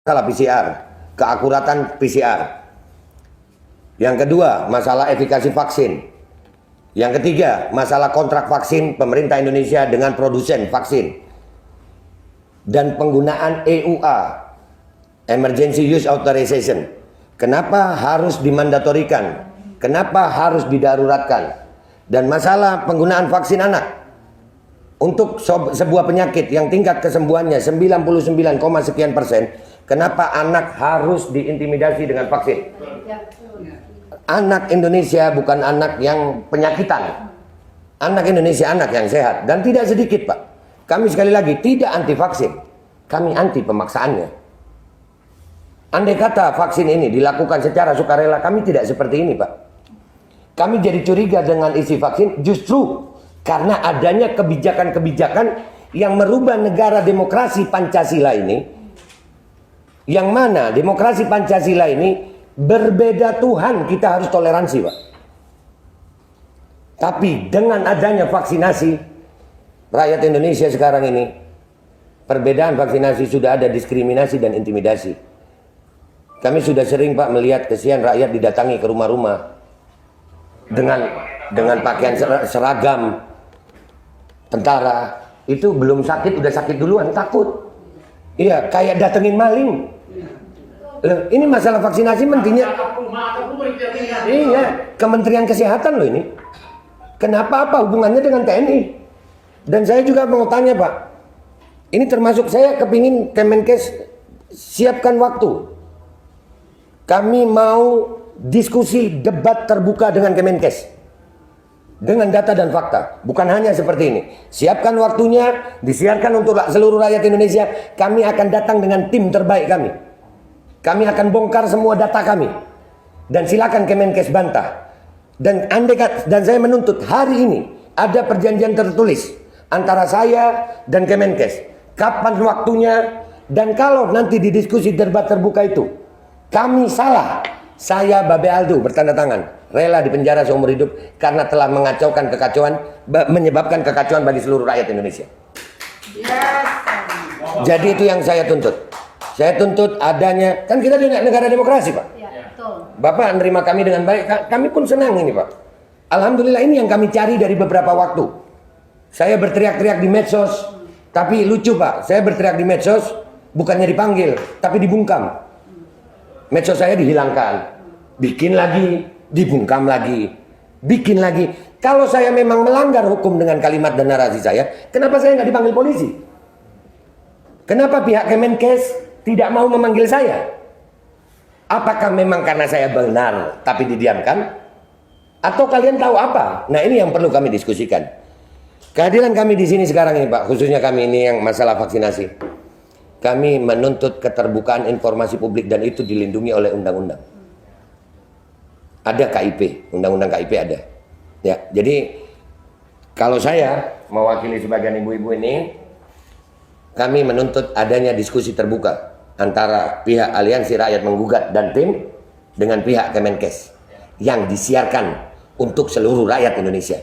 masalah PCR, keakuratan PCR. Yang kedua, masalah efikasi vaksin. Yang ketiga, masalah kontrak vaksin pemerintah Indonesia dengan produsen vaksin. Dan penggunaan EUA, Emergency Use Authorization. Kenapa harus dimandatorikan? Kenapa harus didaruratkan? Dan masalah penggunaan vaksin anak. Untuk sebuah penyakit yang tingkat kesembuhannya 99,sekian%, kenapa anak harus diintimidasi dengan vaksin? Anak Indonesia bukan anak yang penyakitan. Anak Indonesia anak yang sehat. Dan tidak sedikit, Pak. Kami sekali lagi tidak anti vaksin. Kami anti pemaksaannya. Andai kata vaksin ini dilakukan secara sukarela, kami tidak seperti ini, Pak. Kami jadi curiga dengan isi vaksin justru karena adanya kebijakan-kebijakan yang merubah negara demokrasi Pancasila ini. Yang mana demokrasi Pancasila ini berbeda Tuhan, kita harus toleransi, Pak. Tapi dengan adanya vaksinasi, rakyat Indonesia sekarang ini, perbedaan vaksinasi sudah ada diskriminasi dan intimidasi. Kami sudah sering, Pak, melihat kesian rakyat didatangi ke rumah-rumah dengan pakaian seragam tentara. Itu belum sakit udah sakit duluan, takut. Iya, kayak datengin maling. Loh, ini masalah vaksinasi mentinya. Iya, Kementerian Kesehatan loh ini. Kenapa, apa hubungannya dengan TNI? Dan saya juga mau tanya, Pak. Ini termasuk saya kepingin Kemenkes siapkan waktu. Kami mau diskusi debat terbuka dengan Kemenkes. Dengan data dan fakta. Bukan hanya seperti ini. Siapkan waktunya, disiarkan untuk seluruh rakyat Indonesia. Kami akan datang dengan tim terbaik kami. Kami akan bongkar semua data kami. Dan silakan Kemenkes bantah. Dan saya menuntut hari ini ada perjanjian tertulis antara saya dan Kemenkes. Kapan waktunya, dan kalau nanti di diskusi debat terbuka itu kami salah, saya Babe Aldo bertanda tangan rela dipenjara seumur hidup karena telah mengacaukan kekacauan, menyebabkan kekacauan bagi seluruh rakyat Indonesia. Jadi itu yang saya tuntut. Saya tuntut adanya, kan kita di negara demokrasi, Pak. Bapak menerima kami dengan baik, kami pun senang ini, Pak. Alhamdulillah, ini yang kami cari dari beberapa waktu. Saya berteriak-teriak di medsos, tapi lucu, Pak. Saya berteriak di medsos, bukannya dipanggil, tapi dibungkam. Medsos saya dihilangkan, bikin lagi, dibungkam lagi, bikin lagi. Kalau saya memang melanggar hukum dengan kalimat dan narasi saya, kenapa saya nggak dipanggil polisi? Kenapa pihak Kemenkes tidak mau memanggil saya? Apakah memang karena saya benar tapi didiamkan? Atau kalian tahu apa? Nah, ini yang perlu kami diskusikan. Kehadiran kami di sini sekarang ini, Pak, khususnya kami ini yang masalah vaksinasi. Kami menuntut keterbukaan informasi publik dan itu dilindungi oleh undang-undang. Ada KIP, undang-undang KIP ada. Ya, jadi kalau saya mewakili sebagian ibu-ibu ini, kami menuntut adanya diskusi terbuka antara pihak Aliansi Rakyat Menggugat dan tim dengan pihak Kemenkes yang disiarkan untuk seluruh rakyat Indonesia.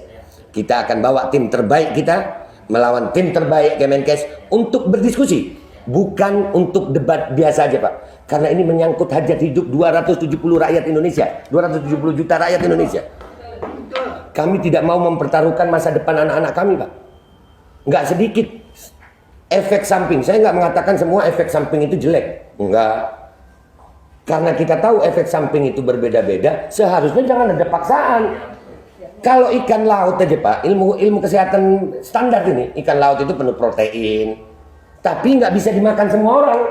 Kita akan bawa tim terbaik kita melawan tim terbaik Kemenkes untuk berdiskusi. Bukan untuk debat biasa aja, Pak. Karena ini menyangkut hajat hidup 270 rakyat Indonesia. 270 juta rakyat Indonesia. Kami tidak mau mempertaruhkan masa depan anak-anak kami, Pak. Nggak sedikit efek samping. Saya nggak mengatakan semua efek samping itu jelek. Enggak. Karena kita tahu efek samping itu berbeda-beda, seharusnya jangan ada paksaan. Kalau ikan laut aja, Pak, ilmu kesehatan standar ini, ikan laut itu penuh protein. Tapi nggak bisa dimakan semua orang.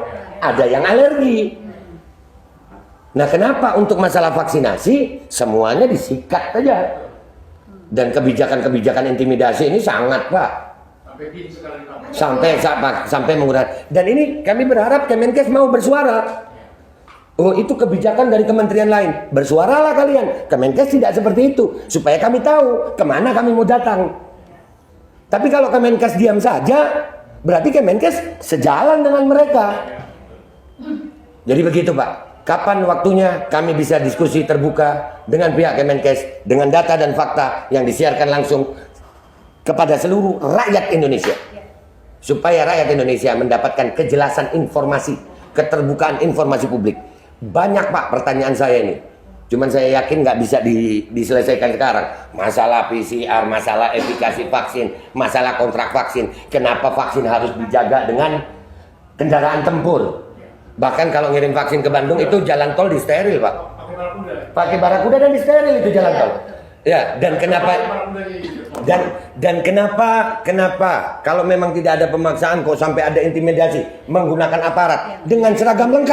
Ada yang alergi. Nah, kenapa untuk masalah vaksinasi semuanya disikat saja? Dan kebijakan-kebijakan intimidasi ini sangat, Pak. Sampai menggunakan. Dan ini kami berharap Kemenkes mau bersuara. Oh, itu kebijakan dari kementerian lain. Bersuaralah kalian. Kemenkes tidak seperti itu. Supaya kami tahu kemana kami mau datang. Tapi kalau Kemenkes diam saja, berarti Kemenkes sejalan dengan mereka. Jadi begitu, Pak. Kapan waktunya kami bisa diskusi terbuka dengan pihak Kemenkes dengan data dan fakta yang disiarkan langsung kepada seluruh rakyat Indonesia. Supaya rakyat Indonesia mendapatkan kejelasan informasi keterbukaan informasi publik. Banyak Pak pertanyaan saya ini. Cuman saya yakin nggak bisa diselesaikan sekarang. Masalah PCR, masalah efikasi vaksin, masalah kontrak vaksin. Kenapa vaksin harus dijaga dengan kendaraan tempur? Bahkan kalau ngirim vaksin ke Bandung itu jalan tol disteril Pak. Pakai barakuda dan disteril itu jalan tol. Ya, dan kenapa kenapa kalau memang tidak ada pemaksaan kok sampai ada intimidasi menggunakan aparat dengan seragam lengkap?